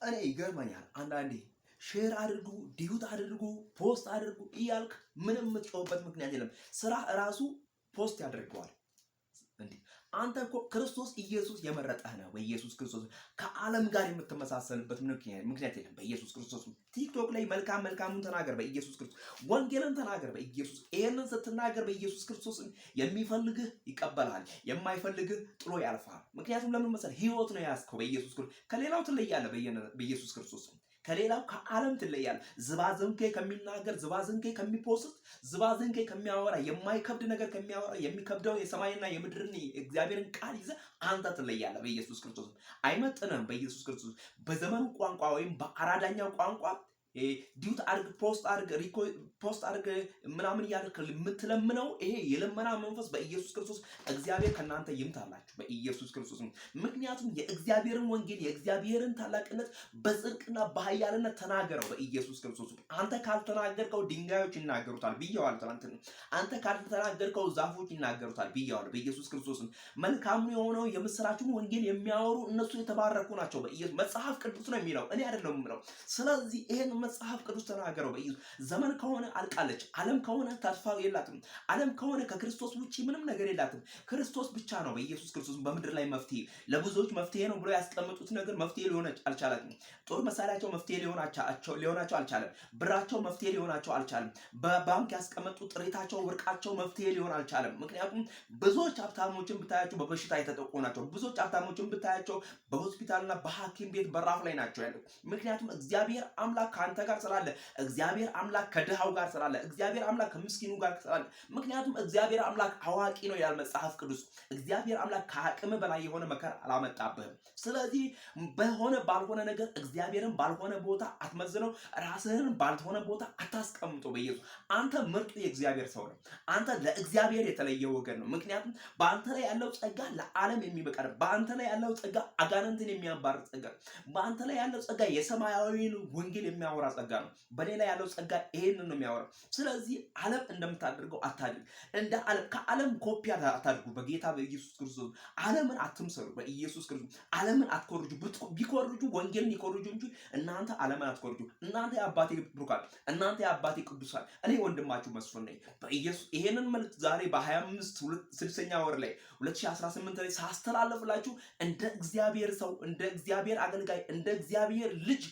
እኔ ይገርመኛል አንዳንዴ ሼር አድርጉ ዲዩት አድርጉ ፖስት አድርጉ እያልክ ምንም የምትጮህበት ምክንያት የለም። ስራ ራሱ ፖስት ያደርገዋል። እንዴ አንተ እኮ ክርስቶስ ኢየሱስ የመረጠህ ነው። በኢየሱስ ክርስቶስ ከዓለም ጋር የምትመሳሰልበት ምክንያት የለም። በኢየሱስ ክርስቶስ ቲክቶክ ላይ መልካሙን ተናገር፣ በኢየሱስ ክርስቶስ ወንጌልን ተናገር፣ በኢየሱስ ይሄንን ስትናገር በኢየሱስ ክርስቶስ የሚፈልግህ ይቀበላል፣ የማይፈልግህ ጥሎ ያልፋል። ምክንያቱም ለምን መሰለህ? ህይወት ነው ያዝከው በኢየሱስ ክርስቶስ። ከሌላው ትለያለህ በኢየሱስ ክርስቶስ። ከሌላው ከዓለም ትለያለህ። ዝባዝንኬ ከሚናገር ዝባዝንኬ ከሚፖስት ዝባዝንኬ ከሚያወራ የማይከብድ ነገር ከሚያወራ የሚከብደው የሰማይና የምድርን እግዚአብሔርን ቃል ይዘህ አንተ ትለያለህ በኢየሱስ ክርስቶስ። አይመጥንም በኢየሱስ ክርስቶስ። በዘመኑ ቋንቋ ወይም በአራዳኛው ቋንቋ ዲዩት አድርግ ፖስት አድርግ ምናምን እያልክ የምትለምነው ይሄ የልመና መንፈስ በኢየሱስ ክርስቶስ እግዚአብሔር ከናንተ ይምታላችሁ በኢየሱስ ክርስቶስ። ምክንያቱም የእግዚአብሔርን ወንጌል የእግዚአብሔርን ታላቅነት በጽድቅና በኃያልነት ተናገረው በኢየሱስ ክርስቶስ። አንተ ካልተናገርከው ድንጋዮች ይናገሩታል ብየዋል ትናንት። አንተ ካልተናገርከው ዛፎች ይናገሩታል ብየዋል በኢየሱስ ክርስቶስ። መልካሙ የሆነው የምስራችን ወንጌል የሚያወሩ እነሱ የተባረኩ ናቸው በኢየሱስ። መጽሐፍ ቅዱስ ነው የሚለው እኔ አይደለም የምለው። ስለዚህ ይሄን መጽሐፍ ቅዱስ ተናገረው በኢየሱስ። ዘመን ከሆነ አልቃለች። ዓለም ከሆነ ተስፋ የላትም። ዓለም ከሆነ ከክርስቶስ ውጪ ምንም ነገር የላትም። ክርስቶስ ብቻ ነው በኢየሱስ ክርስቶስ በምድር ላይ መፍትሄ። ለብዙዎች መፍትሄ ነው ብሎ ያስቀመጡት ነገር መፍትሄ ሊሆን አልቻለም። ጦር መሳሪያቸው መፍትሄ ሊሆናቸው አልቻለም። ብራቸው መፍትሄ ሊሆናቸው አልቻለም። በባንክ ያስቀመጡት ጥሪታቸው ወርቃቸው መፍትሄ ሊሆን አልቻለም። ምክንያቱም ብዙዎች ሀብታሞችን ብታያቸው በበሽታ የተጠቁ ናቸው። ብዙዎች ሀብታሞችን ብታያቸው በሆስፒታልና በሐኪም ቤት በራፍ ላይ ናቸው ያሉት። ምክንያቱም እግዚአብሔር አምላክ ከአንተ ጋር ስላለ፣ እግዚአብሔር አምላክ ከድሃው ጋር ስላለ፣ እግዚአብሔር አምላክ ከምስኪኑ ጋር ስላለ። ምክንያቱም እግዚአብሔር አምላክ አዋቂ ነው ይላል መጽሐፍ ቅዱስ። እግዚአብሔር አምላክ ከአቅም በላይ የሆነ መከራ አላመጣብህም። ስለዚህ በሆነ ባልሆነ ነገር እግዚአብሔርን ባልሆነ ቦታ አትመዝነው፣ ራስህን ባልሆነ ቦታ አታስቀምጦ በኢየሱስ። አንተ ምርጡ የእግዚአብሔር ሰው ነው። አንተ ለእግዚአብሔር የተለየ ወገን ነው። ምክንያቱም በአንተ ላይ ያለው ጸጋ ለዓለም የሚበቀር፣ በአንተ ላይ ያለው ጸጋ አጋንንትን የሚያባርር ጸጋ፣ በአንተ ላይ ያለው ጸጋ የሰማያዊን ወንጌል የሚያወራ ጸጋ ነው። በኔ ላይ ያለው ጸጋ ይሄንን ነው የሚያወራው። ስለዚህ ዓለም እንደምታደርገው አታድርግ። እንደ ዓለም ከዓለም ኮፒ አታድርጉ በጌታ በኢየሱስ ክርስቶስ። ዓለምን አትምሰሉ በኢየሱስ ክርስቶስ። ዓለምን አትኮርጁ። ቢኮርጁ ወንጌልን ይኮርጁ እንጂ እናንተ ዓለምን አትኮርጁ። እናንተ የአባቴ ብሩካን፣ እናንተ የአባቴ ቅዱሳን፣ እኔ ወንድማችሁ መስፍን ነኝ በኢየሱስ። ይሄንን መልእክት ዛሬ በ25 6ኛ ወር ላይ 2018 ላይ ሳስተላለፍላችሁ እንደ እግዚአብሔር ሰው፣ እንደ እግዚአብሔር አገልጋይ፣ እንደ እግዚአብሔር ልጅ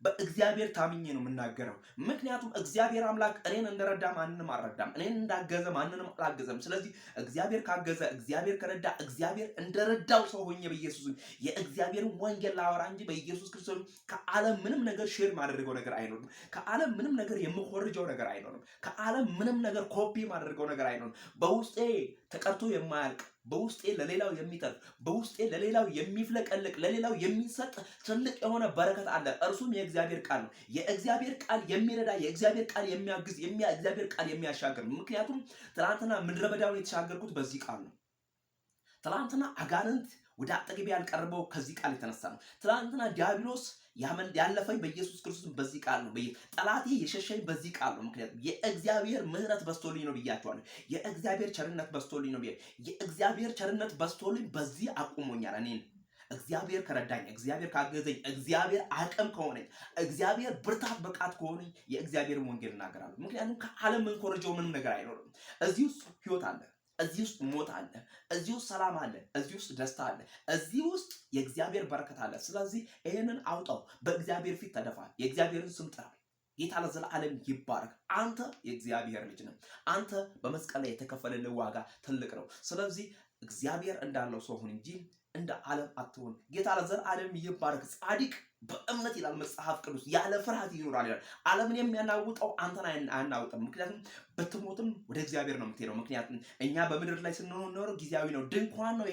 በእግዚአብሔር ታምኜ ነው የምናገረው። ምክንያቱም እግዚአብሔር አምላክ እኔን እንደረዳ ማንንም አልረዳም፣ እኔን እንዳገዘ ማንንም አላገዘም። ስለዚህ እግዚአብሔር ካገዘ፣ እግዚአብሔር ከረዳ፣ እግዚአብሔር እንደረዳው ሰው ሆኜ በኢየሱስ የእግዚአብሔርን ወንጌል ላወራ እንጂ በኢየሱስ ክርስቶስ ከዓለም ምንም ነገር ሼር ማደረገው ነገር አይኖርም። ከዓለም ምንም ነገር የምኮርጀው ነገር አይኖርም። ከዓለም ምንም ነገር ኮፒ ማደረገው ነገር አይኖርም። በውስጤ ተቀርቶ የማያልቅ፣ በውስጤ ለሌላው የሚተርፍ፣ በውስጤ ለሌላው የሚፍለቀልቅ፣ ለሌላው የሚሰጥ ትልቅ የሆነ በረከት አለ። እርሱም የእግዚአብሔር ቃል ነው። የእግዚአብሔር ቃል የሚረዳ፣ የእግዚአብሔር ቃል የሚያግዝ፣ የእግዚአብሔር ቃል የሚያሻገር። ምክንያቱም ትናንትና ምድረ በዳውን የተሻገርኩት በዚህ ቃል ነው። ትናንትና አጋንንት ወደ አጠገቤ ያልቀረበው ከዚህ ቃል የተነሳ ነው። ትናንትና ዲያብሎስ ያለፈኝ በኢየሱስ ክርስቶስ በዚህ ቃል ነው። ጠላቴ የሸሸኝ በዚህ ቃል ነው። ምክንያቱም የእግዚአብሔር ምሕረት በስቶልኝ ነው ብያቸዋለሁ። የእግዚአብሔር ቸርነት በስቶልኝ ነው ብያለሁ። የእግዚአብሔር ቸርነት በስቶልኝ በዚህ አቁሞኛል። እኔን እግዚአብሔር ከረዳኝ፣ እግዚአብሔር ካገዘኝ፣ እግዚአብሔር አቅም ከሆነኝ፣ እግዚአብሔር ብርታት ብቃት ከሆነኝ የእግዚአብሔርን ወንጌል እናገራለሁ። ምክንያቱም ከዓለም የምንኮርጀው ምንም ነገር አይኖርም። እዚህ ውስጥ ህይወት አለ፣ እዚህ ውስጥ ሞት አለ፣ እዚህ ውስጥ ሰላም አለ፣ እዚህ ውስጥ ደስታ አለ፣ እዚህ ውስጥ የእግዚአብሔር በረከት አለ። ስለዚህ ይሄንን አውጣው፣ በእግዚአብሔር ፊት ተደፋ፣ የእግዚአብሔርን ስም ጥራ። ጌታ ለዘላለም ይባረክ። አንተ የእግዚአብሔር ልጅ ነህ። አንተ በመስቀል ላይ የተከፈለልህ ዋጋ ትልቅ ነው። ስለዚህ እግዚአብሔር እንዳለው ሰው ሁን እንጂ እንደ ዓለም አትሁን። ጌታ ለዘላለም ይባረክ። ጻድቅ በእምነት ይላል መጽሐፍ ቅዱስ ያለ ፍርሃት ይኖራል ይላል። ዓለምን የሚያናውጠው አንተን አያናውጥም። ምክንያቱም ብትሞትም ወደ እግዚአብሔር ነው የምትሄደው። ምክንያቱም እኛ በምድር ላይ ስንኖር ጊዜያዊ ነው፣ ድንኳን ነው።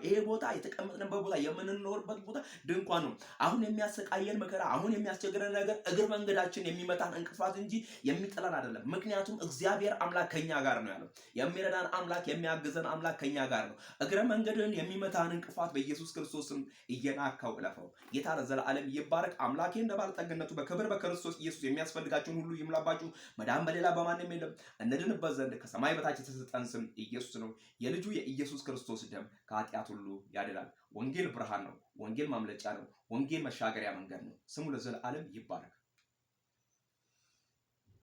ይሄ ቦታ የተቀመጥንበት ቦታ፣ የምንኖርበት ቦታ ድንኳን ነው። አሁን የሚያሰቃየን መከራ፣ አሁን የሚያስቸግረን ነገር እግር መንገዳችን የሚመታን እንቅፋት እንጂ የሚጥለን አይደለም። ምክንያቱም እግዚአብሔር አምላክ ከኛ ጋር ነው ያለው። የሚረዳን አምላክ፣ የሚያግዘን አምላክ ከኛ ጋር ነው። እግረ መንገድን የሚመታን እንቅፋት በኢየሱስ ክርስቶስም እየናከው እለፈው። ጌታ ለዘላለም ይባረክ። አምላኬ እንደ ባለጠግነቱ በክብር በክርስቶስ ኢየሱስ የሚያስፈልጋችሁን ሁሉ ይምላባችሁ። መዳን በሌላ በማንም የለም፣ እንድንበት ዘንድ ከሰማይ በታች የተሰጠን ስም ኢየሱስ ነው። የልጁ የኢየሱስ ክርስቶስ ደም ከኃጢአት ሁሉ ያድናል። ወንጌል ብርሃን ነው። ወንጌል ማምለጫ ነው። ወንጌል መሻገሪያ መንገድ ነው። ስሙ ለዘላለም ይባረክ።